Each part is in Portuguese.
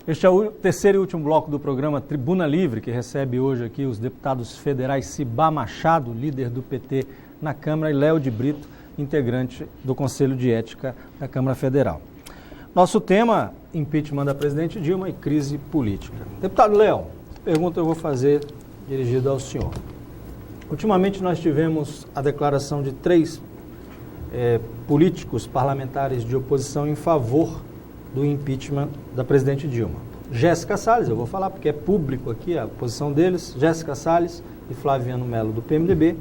Este é o terceiro e último bloco do programa Tribuna Livre, que recebe hoje aqui os deputados federais Cibá Machado, líder do PT na Câmara, e Léo de Brito, integrante do Conselho de Ética da Câmara Federal. Nosso tema, impeachment da presidente Dilma e crise política. Deputado Léo, pergunta eu vou fazer dirigida ao senhor. Ultimamente nós tivemos a declaração de três políticos parlamentares de oposição em favor do impeachment da presidente Dilma. Jéssica Salles, eu vou falar porque é público aqui a posição deles, Jéssica Salles e Flaviano Melo do PMDB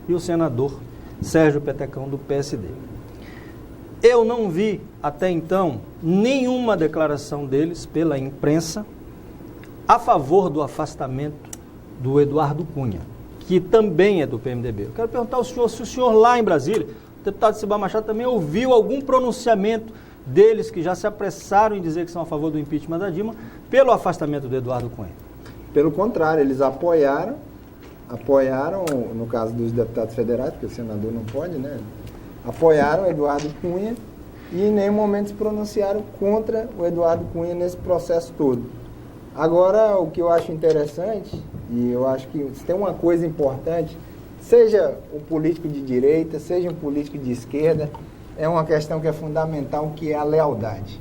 e o senador Sérgio Petecão do PSD. Eu não vi até então nenhuma declaração deles pela imprensa a favor do afastamento do Eduardo Cunha, que também é do PMDB. Eu quero perguntar ao senhor se o senhor lá em Brasília, o deputado Cibá Machado, também ouviu algum pronunciamento deles que já se apressaram em dizer que são a favor do impeachment da Dilma pelo afastamento do Eduardo Cunha. Pelo contrário, eles apoiaram, no caso dos deputados federais, porque o senador não pode, né? Apoiaram o Eduardo Cunha e em nenhum momento se pronunciaram contra o Eduardo Cunha nesse processo todo. Agora, o que eu acho interessante, e eu acho que se tem uma coisa importante, seja um político de direita, seja um político de esquerda, é uma questão que é fundamental, que é a lealdade.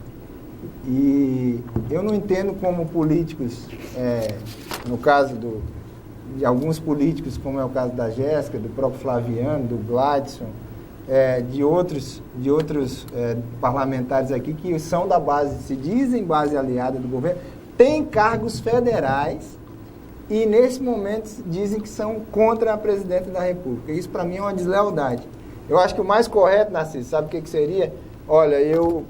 E eu não entendo como políticos, no caso de alguns políticos, como é o caso da Jéssica, do próprio Flaviano, do Gladson, de outros parlamentares aqui que são da base, se dizem base aliada do governo, têm cargos federais e nesse momento dizem que são contra a presidente da República. Isso para mim é uma deslealdade. Eu acho que o mais correto, Narciso, sabe o que seria? Olha,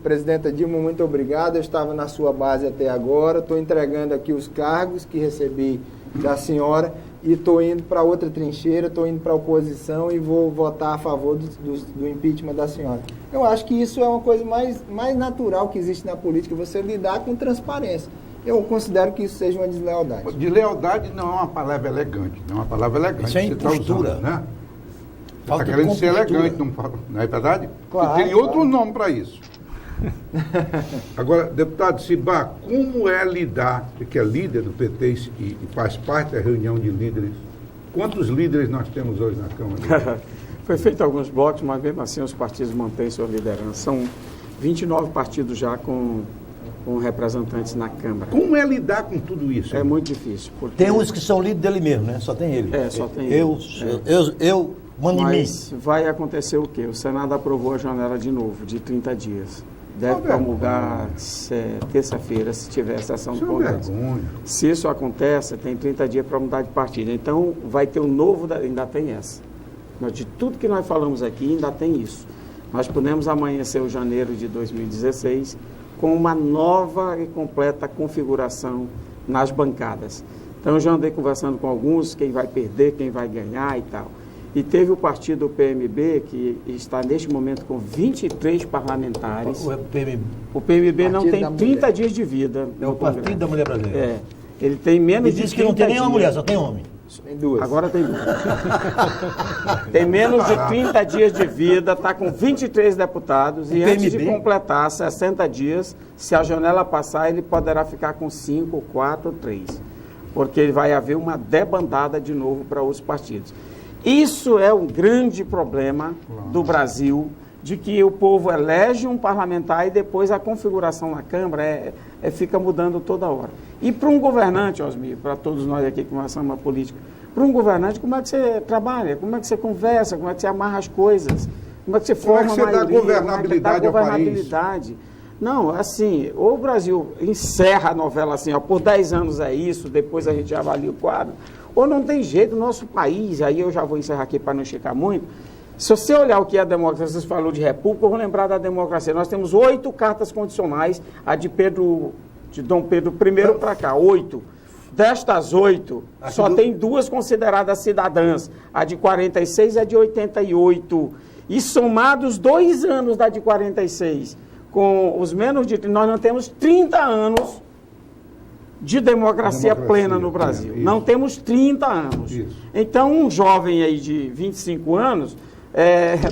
presidenta Dilma, muito obrigado, eu estava na sua base até agora, estou entregando aqui os cargos que recebi da senhora e estou indo para outra trincheira, estou indo para a oposição e vou votar a favor do impeachment da senhora. Eu acho que isso é uma coisa mais natural que existe na política, você lidar com transparência. Eu considero que isso seja uma deslealdade. Deslealdade não é uma palavra elegante, não é uma palavra elegante. Isso é impostura, né? Você está querendo ser elegante, não é verdade? Claro, e tem outro nome para isso. Agora, deputado Cibá, como é lidar, que é líder do PT e faz parte da reunião de líderes? Quantos líderes nós temos hoje na Câmara? Foi feito alguns blocos, mas mesmo assim os partidos mantêm sua liderança. São 29 partidos já com representantes na Câmara. Como é lidar com tudo isso? É muito difícil. Porque... Tem uns que são líderes dele mesmo, né? Só tem ele. Só tem ele. Eu mando em mim. Mas vai acontecer o quê? O Senado aprovou a janela de novo, de 30 dias. Deve promulgar terça-feira, se tiver sessão do Congresso. Se isso acontece, tem 30 dias para mudar de partido. Então, vai ter um novo, ainda tem essa. Mas de tudo que nós falamos aqui, ainda tem isso. Nós podemos amanhecer o janeiro de 2016 com uma nova e completa configuração nas bancadas. Então, eu já andei conversando com alguns, quem vai perder, quem vai ganhar e tal. E teve o partido PMB, que está neste momento com 23 parlamentares. O PMB não tem 30 dias de vida. É o Partido da Mulher Brasileira. Ele tem menos de 30 dias. Ele diz que não tem nenhuma mulher, só tem homem. Tem duas. Agora tem duas. Tem menos de 30 dias de vida, está com 23 deputados e antes de completar 60 dias, se a janela passar, ele poderá ficar com 5, 4, 3. Porque vai haver uma debandada de novo para outros partidos. Isso é um grande problema do Brasil, de que o povo elege um parlamentar e depois a configuração na Câmara fica mudando toda hora. E para um governante, Osmir, para todos nós aqui que começamos a política, para um governante, como é que você trabalha? Como é que você conversa? Como é que você amarra as coisas? Como é que você forma a maioria? Como é que você dá governabilidade ao país? Não, assim, ou o Brasil encerra a novela assim, por 10 anos é isso, depois a gente avalia o quadro, ou não tem jeito, o nosso país, aí eu já vou encerrar aqui para não esticar muito, se você olhar o que é a democracia, você falou de república, eu vou lembrar da democracia, nós temos 8 cartas condicionais, a de Dom Pedro I para cá, 8. Destas 8, só tem 2 consideradas cidadãs, a de 46 e a de 88, e somados 2 anos da de 46, com os menos de... nós não temos 30 anos de democracia plena no Brasil. Não temos 30 anos. Isso. Então, um jovem aí de 25 anos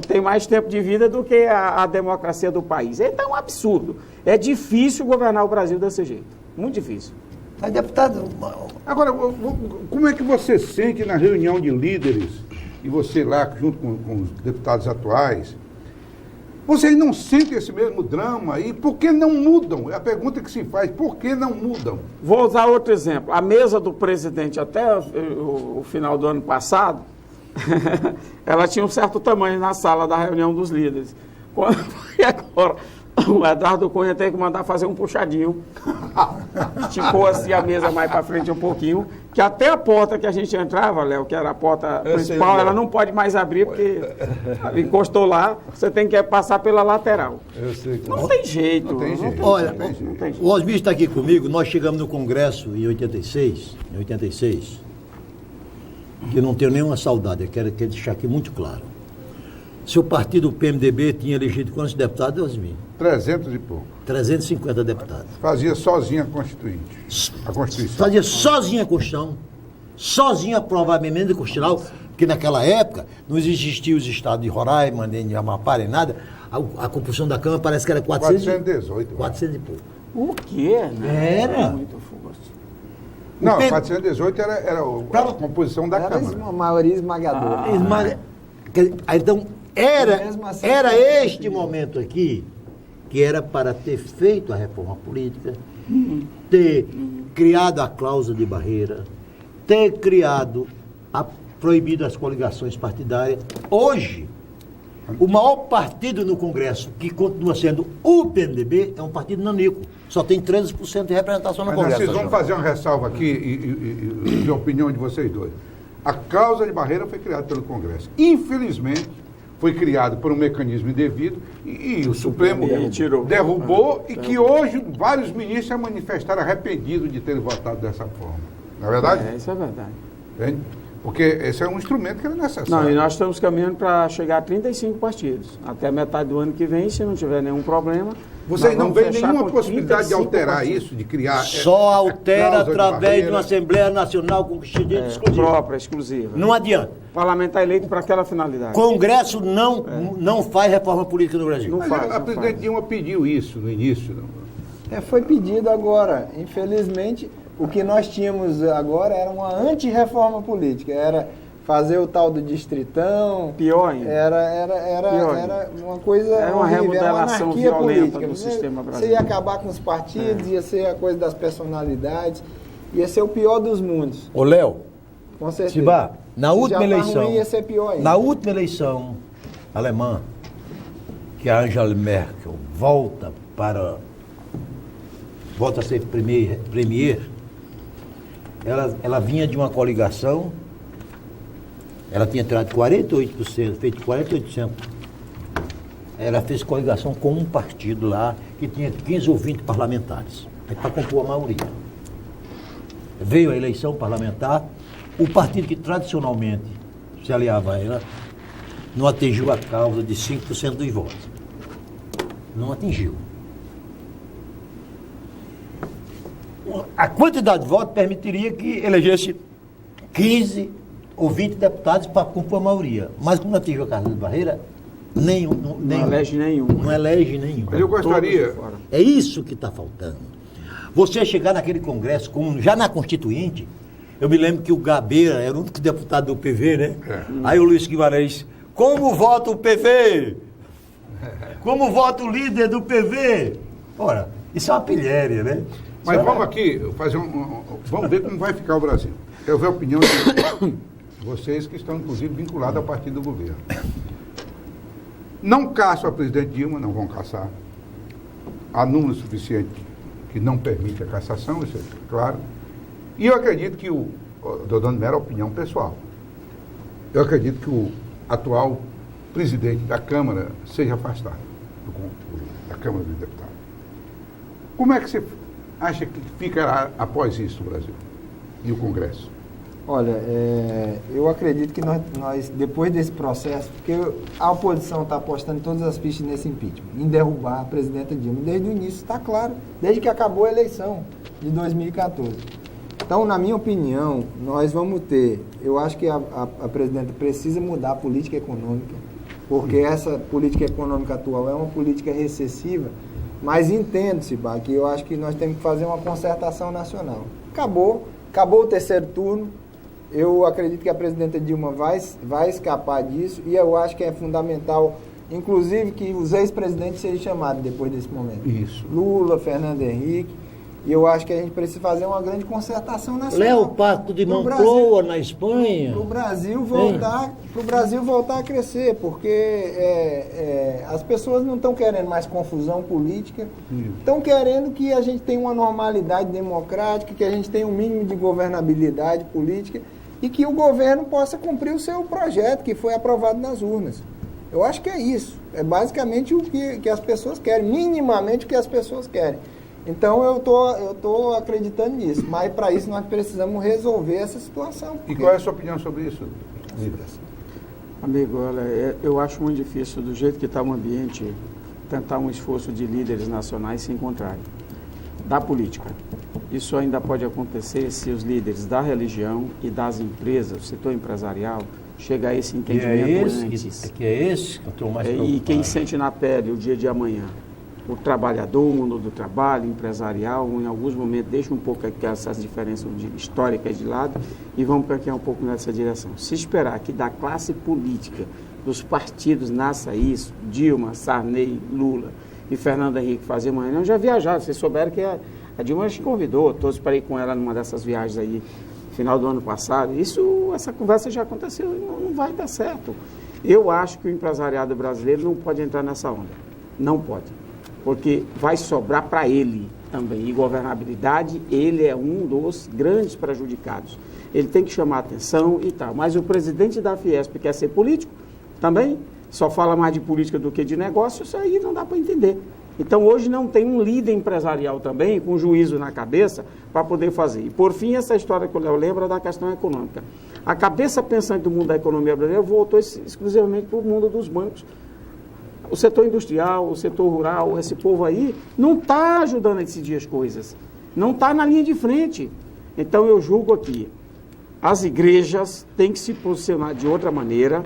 tem mais tempo de vida do que a democracia do país. Então, é um absurdo. É difícil governar o Brasil desse jeito. Muito difícil. Mas, deputado, Agora, como é que você sente na reunião de líderes, e você lá junto com os deputados atuais, vocês não sentem esse mesmo drama? E por que não mudam? É a pergunta que se faz, por que não mudam? Vou usar outro exemplo. A mesa do presidente até o final do ano passado, ela tinha um certo tamanho na sala da reunião dos líderes. E agora, o Eduardo Cunha tem que mandar fazer um puxadinho. Esticou assim a mesa mais para frente um pouquinho, que até a porta que a gente entrava, Léo, que era a porta principal, ela não pode mais abrir, porque encostou lá, você tem que passar pela lateral. Eu sei que Não tem jeito. Não tem jeito. olha, Não tem jeito. o Osmir está aqui comigo, nós chegamos no Congresso em 86, que eu não tenho nenhuma saudade, eu quero deixar aqui muito claro. Seu partido, o PMDB, tinha elegido quantos deputados, Osmir? 300 e pouco. 350 deputados. Fazia sozinha a Constituição. Fazia sozinha a Constituição, sozinha aprovar a emenda constitucional, porque naquela época não existiam os estados de Roraima, nem de Amapá, nem nada. A composição da Câmara parece que era 418. 400 e pouco. O quê? Né? Era. Muito forte. Não, P- 418 era a composição da Era Câmara. uma maioria esmagadora. Então, Mesmo assim, era não é este momento aqui que era para ter feito a reforma política, ter criado a cláusula de barreira, ter proibido as coligações partidárias. Hoje, o maior partido no Congresso, que continua sendo o PMDB, é um partido nanico. Só tem 13% de representação no Mas Congresso. vocês vão fazer uma ressalva aqui e de opinião de vocês dois. A cláusula de barreira foi criada pelo Congresso. Infelizmente, foi criado por um mecanismo indevido e o Supremo retirou. derrubou e que hoje vários ministros se manifestaram arrependidos de terem votado dessa forma. Não é verdade? Isso é verdade. Entende? Porque esse é um instrumento que era necessário. Não, e nós estamos caminhando para chegar a 35 partidos. Até metade do ano que vem, se não tiver nenhum problema. Vocês não nós vamos veem fechar nenhuma com possibilidade de 35 alterar partidos. isso, de criar. Só a altera cláusula de através de barreira? uma Assembleia Nacional com direito exclusivo. Própria, exclusiva. Não adianta. O parlamento é eleito para aquela finalidade. Congresso não faz reforma política no Brasil. Não Mas faz, a não presidente faz. Dilma pediu isso no início. Não? Foi pedido agora. Infelizmente, o que nós tínhamos agora era uma anti-reforma política. Era fazer o tal do distritão. Pior ainda. Era uma coisa Era uma horrível, era uma remodelação anarquia violenta política. do sistema Você brasileiro. ia acabar com os partidos, ia ser a coisa das personalidades, ia ser o pior dos mundos, Ô, Léo, com certeza. Sibá, na Se última já tá eleição, ruim, ia ser pior ainda. na última eleição alemã, que a Angela Merkel volta a ser premier, ela vinha de uma coligação, ela tinha tirado 48%, feito 48%. Ela fez coligação com um partido lá que tinha 15 ou 20 parlamentares, para compor a maioria. Veio a eleição parlamentar, o partido que tradicionalmente se aliava a ela não atingiu a causa de 5% dos votos. Não atingiu. A quantidade de votos permitiria que elegesse 15 ou 20 deputados para compor a maioria. Mas como não atingiu a causa de barreira, nenhum. Não elege nenhum. Não elege nenhum. Mas eu gostaria. Todos fora. É isso que está faltando. Você chegar naquele Congresso, já na Constituinte, eu me lembro que o Gabeira era o único deputado do PV, né? Aí o Luiz Guimarães, como vota o PV? Como vota o líder do PV? Ora, isso é uma pilhéria, né? Mas vamos aqui fazer vamos ver como vai ficar o Brasil. Eu ver a opinião de vocês que estão, inclusive, vinculados ao partido do governo. Não caçam a presidente Dilma, não vão caçar. Há número suficiente que não permite a cassação, isso é claro. E eu acredito que estou dando mera opinião pessoal, eu acredito que o atual presidente da Câmara seja afastado da Câmara dos Deputados. Como é que você acha que ficará após isso o Brasil e o Congresso? Olha, eu acredito que nós, depois desse processo, porque a oposição está apostando todas as fichas nesse impeachment, em derrubar a presidenta Dilma. Desde o início está claro, desde que acabou a eleição de 2014. Então, na minha opinião, nós vamos ter, eu acho que a presidenta precisa mudar a política econômica, porque essa política econômica atual é uma política recessiva Mas entendo, Cibá, que eu acho que nós temos que fazer uma concertação nacional. Acabou o terceiro turno. Eu acredito que a presidenta Dilma vai escapar disso e eu acho que é fundamental, inclusive, que os ex-presidentes sejam chamados depois desse momento. Isso. Lula, Fernando Henrique. E eu acho que a gente precisa fazer uma grande concertação nacional. Léo Paco de Moncloa, na Espanha. Para o Brasil voltar a crescer, porque as pessoas não estão querendo mais confusão política, estão querendo que a gente tenha uma normalidade democrática, que a gente tenha um mínimo de governabilidade política e que o governo possa cumprir o seu projeto que foi aprovado nas urnas. Eu acho que é isso. É basicamente o que as pessoas querem, minimamente o que as pessoas querem. Então eu tô acreditando nisso, mas para isso nós precisamos resolver essa situação. E qual é a sua opinião sobre isso, Vidas? Amigo, olha, eu acho muito difícil, do jeito que está o ambiente, tentar um esforço de líderes nacionais se encontrarem. Da política. Isso ainda pode acontecer se os líderes da religião e das empresas, o setor empresarial, chegar a esse entendimento antes. Que é esse que eu estou mais preocupado. E quem sente na pele o dia de amanhã, o trabalhador, o mundo do trabalho, empresarial, em alguns momentos deixa um pouco essas diferenças históricas de lado e vamos caminhar um pouco nessa direção. Se esperar que da classe política, dos partidos, nasça isso, Dilma, Sarney, Lula e Fernando Henrique fazer uma reunião, já viajaram. Vocês souberam que a Dilma te convidou, todos parei com ela numa dessas viagens aí, final do ano passado. Essa conversa já aconteceu e não vai dar certo. Eu acho que o empresariado brasileiro não pode entrar nessa onda. Não pode. Porque vai sobrar para ele também. E governabilidade, ele é um dos grandes prejudicados. Ele tem que chamar atenção e tal. Mas o presidente da Fiesp quer ser político também, só fala mais de política do que de negócio, isso aí não dá para entender. Então, hoje não tem um líder empresarial também, com juízo na cabeça, para poder fazer. E, por fim, essa história que o Léo lembra da questão econômica. A cabeça pensante do mundo da economia brasileira voltou exclusivamente para o mundo dos bancos. O setor industrial, o setor rural, esse povo aí, não está ajudando a decidir as coisas. Não está na linha de frente. Então, eu julgo aqui, as igrejas têm que se posicionar de outra maneira,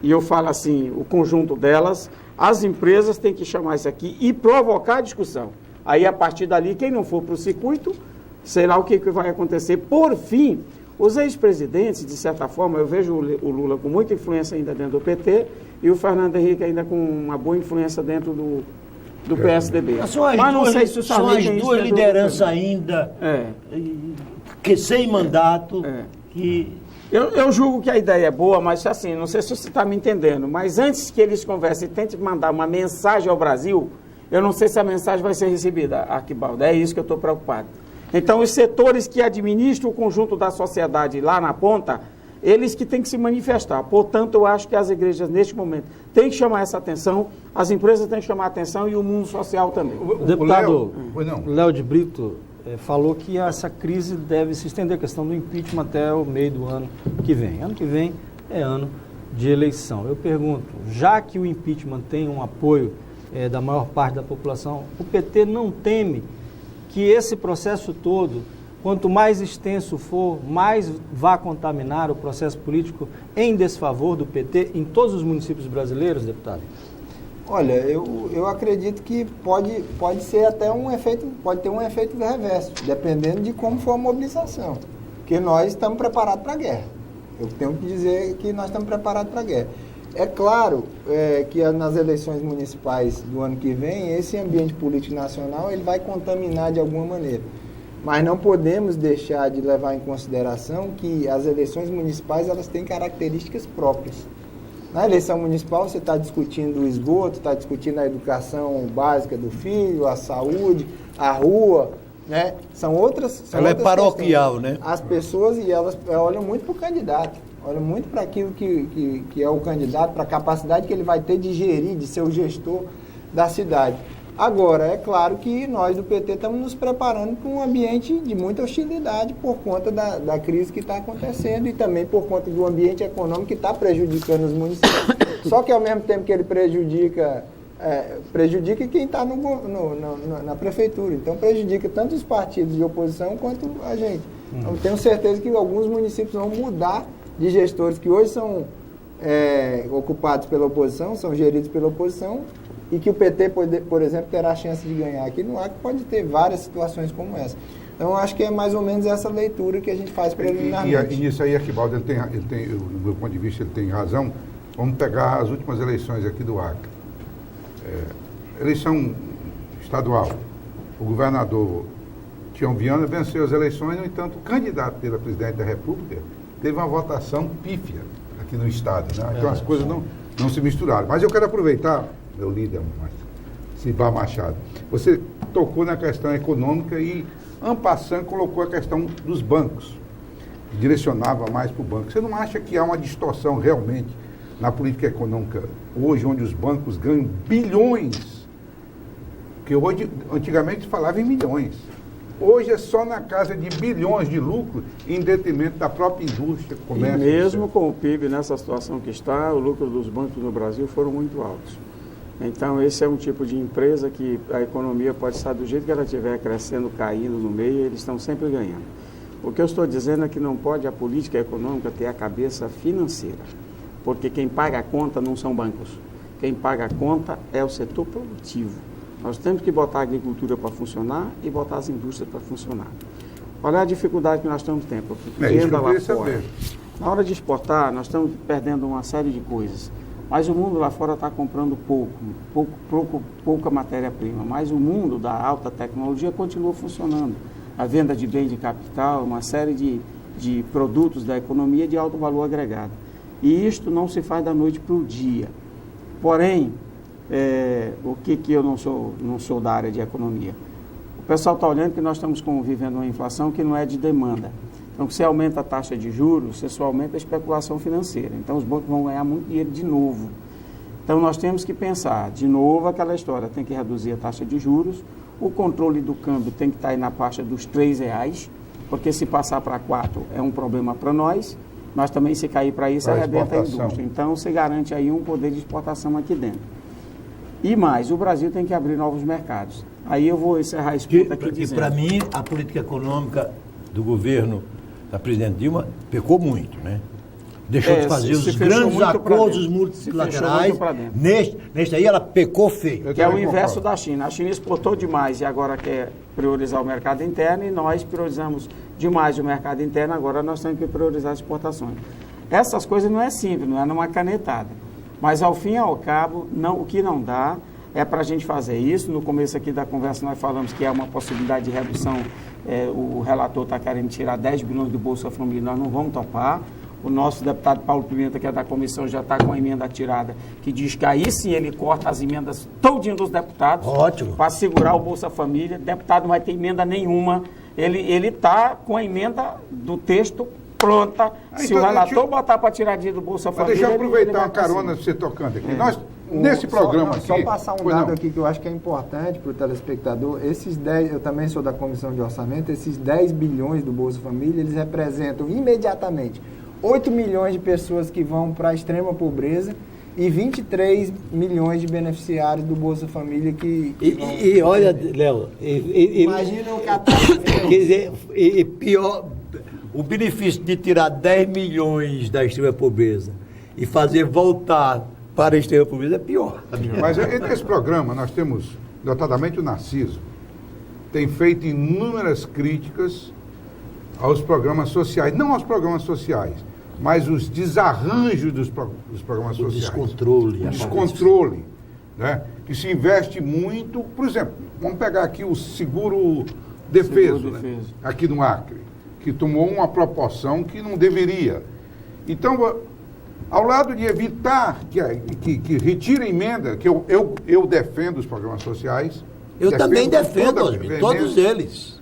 e eu falo assim, o conjunto delas, as empresas têm que chamar isso aqui e provocar a discussão. Aí, a partir dali, quem não for para o circuito, será o que vai acontecer. Por fim, os ex-presidentes, de certa forma, eu vejo o Lula com muita influência ainda dentro do PT e o Fernando Henrique ainda com uma boa influência dentro do PSDB. Mas não sei se são as duas lideranças ainda, que sem mandato, que... Eu julgo que a ideia é boa, mas assim, não sei se você está me entendendo, mas antes que eles conversem e tentem mandar uma mensagem ao Brasil, eu não sei se a mensagem vai ser recebida, Arquibaldo, é isso que eu estou preocupado. Então, os setores que administram o conjunto da sociedade lá na ponta, eles que têm que se manifestar. Portanto, eu acho que as igrejas, neste momento, têm que chamar essa atenção, as empresas têm que chamar a atenção e o mundo social também. O deputado Léo de Brito falou que essa crise deve se estender, a questão do impeachment, até o meio do ano que vem. Ano que vem é ano de eleição. Eu pergunto, já que o impeachment tem um apoio da maior parte da população, o PT não teme que esse processo todo, quanto mais extenso for, mais vai contaminar o processo político em desfavor do PT em todos os municípios brasileiros, deputado? Olha, eu acredito que pode ser até pode ter um efeito reverso, dependendo de como for a mobilização. Porque nós estamos preparados para a guerra. Eu tenho que dizer que nós estamos preparados para a guerra. É claro que nas eleições municipais do ano que vem, esse ambiente político nacional ele vai contaminar de alguma maneira. Mas não podemos deixar de levar em consideração que as eleições municipais elas têm características próprias. Na eleição municipal você está discutindo o esgoto, está discutindo a educação básica do filho, a saúde, a rua, né? São outras Ela é paroquial, questões. Né? As pessoas e elas olham muito para o candidato. Olha muito para aquilo que é o candidato, para a capacidade que ele vai ter de gerir, de ser o gestor da cidade. Agora, é claro que nós do PT estamos nos preparando para um ambiente de muita hostilidade por conta da crise que está acontecendo e também por conta do ambiente econômico que está prejudicando os municípios. Só que ao mesmo tempo que ele prejudica quem está na prefeitura. Então prejudica tanto os partidos de oposição quanto a gente. Então tenho certeza que alguns municípios vão mudar de gestores que hoje são ocupados pela oposição, são geridos pela oposição, e que o PT, por exemplo, terá a chance de ganhar aqui no Acre, pode ter várias situações como essa. Então, eu acho que é mais ou menos essa leitura que a gente faz preliminarmente. E nisso aí, Arquibaldo, ele tem, do meu ponto de vista, ele tem razão. Vamos pegar as últimas eleições aqui do Acre. Eleição estadual. O governador Tião Viana venceu as eleições, no entanto, o candidato pela presidente da República teve uma votação pífia aqui no Estado. Né? Então, as coisas não se misturaram. Mas eu quero aproveitar, meu líder, Cibá Machado, você tocou na questão econômica e en passant colocou a questão dos bancos, que direcionava mais para o banco. Você não acha que há uma distorção realmente na política econômica hoje, onde os bancos ganham bilhões? Porque hoje, antigamente se falava em milhões. Hoje é só na casa de bilhões de lucro, em detrimento da própria indústria, comércio. E mesmo com o PIB nessa situação que está, o lucro dos bancos no Brasil foram muito altos. Então, esse é um tipo de empresa que a economia pode estar do jeito que ela estiver crescendo, caindo no meio, eles estão sempre ganhando. O que eu estou dizendo é que não pode a política econômica ter a cabeça financeira, porque quem paga a conta não são bancos. Quem paga a conta é o setor produtivo. Nós temos que botar a agricultura para funcionar e botar as indústrias para funcionar. Olha a dificuldade que nós estamos tendo. Venda lá fora. Na hora de exportar, nós estamos perdendo uma série de coisas. Mas o mundo lá fora está comprando pouca matéria-prima. Mas o mundo da alta tecnologia continua funcionando. A venda de bens de capital, uma série de produtos da economia de alto valor agregado. E isto não se faz da noite para o dia. Porém, o que eu não sou da área de economia? O pessoal está olhando que nós estamos convivendo uma inflação que não é de demanda. Então, se aumenta a taxa de juros, você só aumenta a especulação financeira. Então, os bancos vão ganhar muito dinheiro de novo. Então, nós temos que pensar, de novo, aquela história, tem que reduzir a taxa de juros, o controle do câmbio tem que estar aí na faixa dos R$3, porque se passar para 4 é um problema para nós, mas também se cair para isso, arrebenta a indústria. Então, você garante aí um poder de exportação aqui dentro. E mais, o Brasil tem que abrir novos mercados. Aí eu vou encerrar esse ponto aqui dizendo... Para mim, a política econômica do governo da presidente Dilma pecou muito, né? Deixou de fazer os grandes acordos multilaterais. Neste aí ela pecou feio. Que é o inverso da China. A China exportou demais e agora quer priorizar o mercado interno, e nós priorizamos demais o mercado interno, agora nós temos que priorizar as exportações. Essas coisas não é simples, não é numa canetada. Mas ao fim e ao cabo, o que não dá é para a gente fazer isso. No começo aqui da conversa nós falamos que é uma possibilidade de redução. O relator está querendo tirar 10 bilhões do Bolsa Família, nós não vamos topar. O nosso deputado Paulo Pimenta, que é da comissão, já está com a emenda tirada, que diz que aí sim ele corta as emendas todinho dos deputados. Ótimo. Para segurar o Bolsa Família. O deputado não vai ter emenda nenhuma. Ele está com a emenda do texto pronta. Se o relator botar para tirar dinheiro do Bolsa Família... Deixa eu aproveitar uma carona você tocando aqui. Nós, nesse programa aqui... Só passar um dado aqui que eu acho que é importante para o telespectador. Esses 10, eu também sou da Comissão de Orçamento, esses 10 bilhões do Bolsa Família, eles representam imediatamente 8 milhões de pessoas que vão para a extrema pobreza e 23 milhões de beneficiários do Bolsa Família que vão... E olha, Léo... Imagina o catástrofe. Quer dizer, e pior... O benefício de tirar 10 milhões da extrema pobreza e fazer voltar para a extrema pobreza é pior. Mas nesse programa nós temos, notadamente o Narciso, tem feito inúmeras críticas aos programas sociais, não aos programas sociais, mas os desarranjos dos programas sociais. Descontrole. O descontrole, né? Que se investe muito, por exemplo, vamos pegar aqui o seguro defeso, né? Aqui no Acre, que tomou uma proporção que não deveria. Então, ao lado de evitar que retire emenda, que eu defendo os programas sociais. Eu também defendo, todos eles.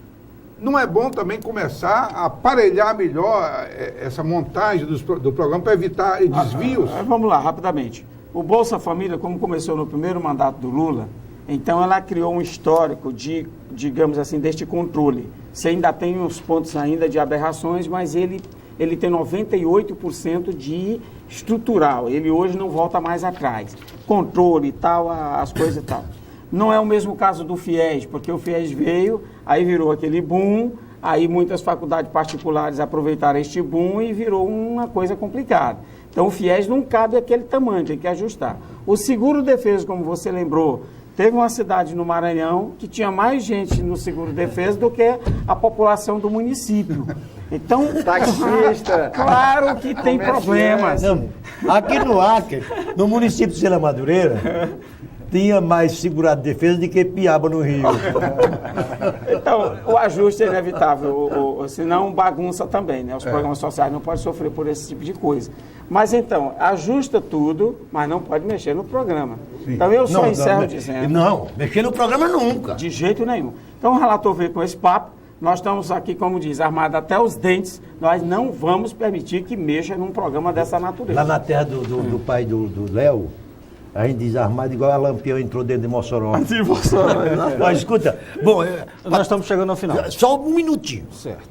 Não é bom também começar a aparelhar melhor essa montagem do programa para evitar desvios? Vamos lá, rapidamente. O Bolsa Família, como começou no primeiro mandato do Lula, então ela criou um histórico de, digamos assim, deste controle. Você ainda tem uns pontos ainda de aberrações, mas ele tem 98% de estrutural. Ele hoje não volta mais atrás. Controle e tal, as coisas e tal. Não é o mesmo caso do FIES, porque o FIES veio, aí virou aquele boom, aí muitas faculdades particulares aproveitaram este boom e virou uma coisa complicada. Então o FIES não cabe aquele tamanho, tem que ajustar. O seguro-defesa, como você lembrou, teve uma cidade no Maranhão que tinha mais gente no seguro-defesa do que a população do município. Então, Taxista. claro que tem problemas. Não, aqui no Acre, no município de Sela Madureira, tinha mais segurado de defesa do que Piaba no Rio. Então, o ajuste é inevitável, senão bagunça também, né? Os programas sociais não podem sofrer por esse tipo de coisa. Mas então, ajusta tudo, mas não pode mexer no programa. Sim. Então eu só Não, encerro não, dizendo... Não, mexer no programa nunca. De jeito nenhum. Então o relator veio com esse papo, nós estamos aqui, como diz, armados até os dentes, nós não vamos permitir que mexa num programa dessa natureza. Lá na terra do pai do Léo, a gente diz armado igual a Lampião entrou dentro de Mossoró. De Bolsonaro. Mas escuta, bom, Nós estamos chegando ao final. só um minutinho. Certo.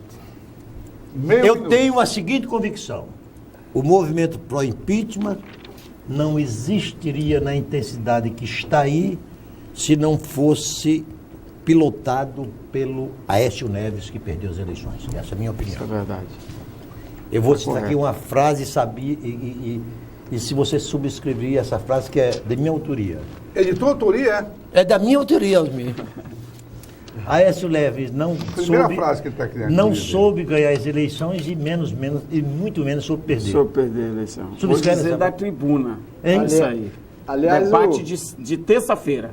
Meio Eu minuto. tenho a seguinte convicção: o movimento pró-impeachment não existiria na intensidade que está aí se não fosse pilotado pelo Aécio Neves, que perdeu as eleições. Essa é a minha opinião. É verdade. Eu vou citar aqui uma frase, sabia, e se você subscrever essa frase, que é de minha autoria. É de tua autoria, É da minha autoria, Osmir. Aécio Neves não Primeira soube, frase que ele está criando. não soube ganhar as eleições e muito menos soube perder. Só perder a eleição. Vou Subscreve dizer essa- da tribuna. Hein? Isso aí. Aliás, Debate de terça-feira.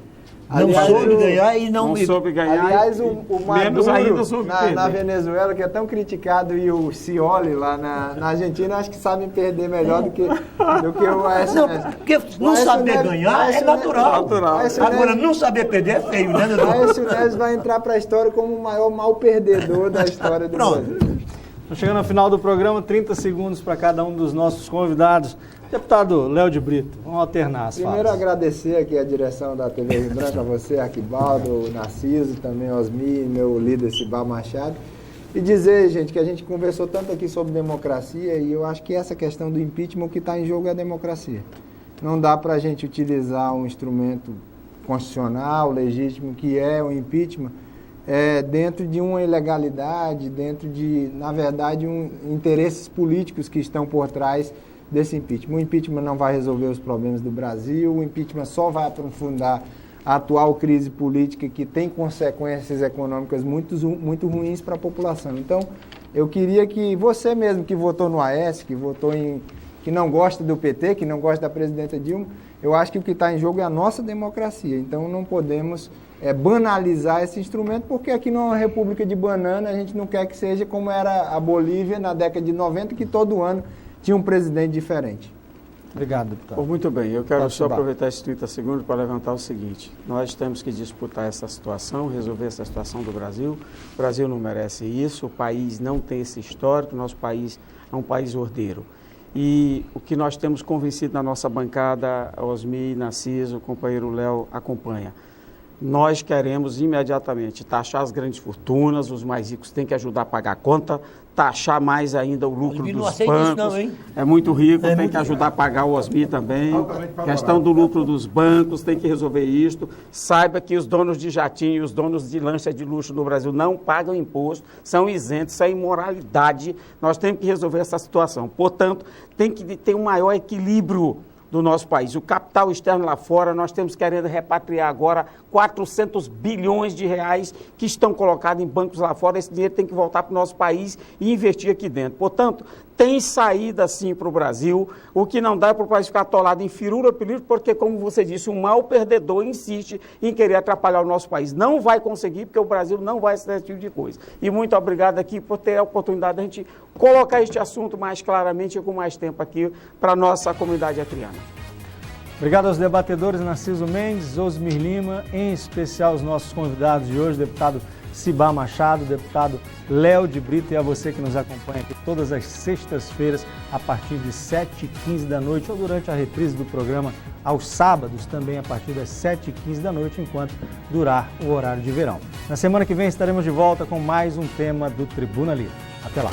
Não Aliás, soube eu- ganhar e não... Não soube ganhar. Aliás, e- o menos Maduro, ainda soube na perder. Venezuela, que é tão criticado, e o Scioli lá na Argentina, acho que sabem perder melhor do que o Aécio Não, Neves. porque não Aécio saber Neves- ganhar é Aécio natural. Neves- Aécio Agora, Neves- não saber perder é feio, né, doutor? Aécio Neves vai entrar para a história como o maior mal perdedor da história do Pronto. Brasil. Estamos chegando ao final do programa, 30 segundos para cada um dos nossos convidados. Deputado Léo de Brito, vamos alternar as Primeiro, falas. agradecer aqui a direção da TV Rio Branco, a você, Arquibaldo, o Narciso, também Osmi, meu líder Cibá Machado. E dizer, gente, que a gente conversou tanto aqui sobre democracia e eu acho que essa questão do impeachment, o que está em jogo é a democracia. Não dá para a gente utilizar um instrumento constitucional, legítimo, que é o impeachment, dentro de uma ilegalidade, dentro de, na verdade, interesses políticos que estão por trás desse impeachment. O impeachment não vai resolver os problemas do Brasil, o impeachment só vai aprofundar a atual crise política que tem consequências econômicas muito ruins para a população. Então, eu queria que você mesmo que votou no Aécio, que não gosta do PT, que não gosta da presidenta Dilma, eu acho que o que está em jogo é a nossa democracia. Então, não podemos banalizar esse instrumento, porque aqui não é uma república de banana, a gente não quer que seja como era a Bolívia na década de 90, que todo ano tinha um presidente diferente. Obrigado, deputado. Muito bem, eu quero Pode só subar. aproveitar esses 30 segundos para levantar o seguinte: nós temos que disputar essa situação, resolver essa situação do Brasil. O Brasil não merece isso, o país não tem esse histórico, o nosso país é um país ordeiro. E o que nós temos convencido na nossa bancada, Osmi, Narciso, o companheiro Léo acompanha. Nós queremos imediatamente taxar as grandes fortunas, os mais ricos têm que ajudar a pagar a conta, taxar mais ainda o lucro Osmi não dos aceita isso bancos. não, hein? É muito rico, É tem muito que ajudar a pagar o Osmi também. Altamente favorável. Questão do lucro dos bancos, tem que resolver isto. Saiba que os donos de jatinho, os donos de lancha de luxo no Brasil não pagam imposto, são isentos, isso é imoralidade. Nós temos que resolver essa situação. Portanto, tem que ter um maior equilíbrio do nosso país. O capital externo lá fora, nós temos querendo repatriar agora 400 bilhões de reais que estão colocados em bancos lá fora. Esse dinheiro tem que voltar para o nosso país e investir aqui dentro. Portanto, tem saída sim para o Brasil. O que não dá é para o país ficar atolado em firula período, porque, como você disse, o mal perdedor insiste em querer atrapalhar o nosso país. Não vai conseguir, porque o Brasil não vai ser esse tipo de coisa. E muito obrigado aqui por ter a oportunidade de a gente colocar este assunto mais claramente e com mais tempo aqui para a nossa comunidade acriana. Obrigado aos debatedores Narciso Mendes, Osmir Lima, em especial os nossos convidados de hoje, deputado Cibá Machado, deputado Léo de Brito, e a você que nos acompanha aqui todas as sextas-feiras a partir de 7h15 da noite ou durante a reprise do programa aos sábados também a partir das 7h15 da noite, enquanto durar o horário de verão. Na semana que vem estaremos de volta com mais um tema do Tribuna Livre. Até lá!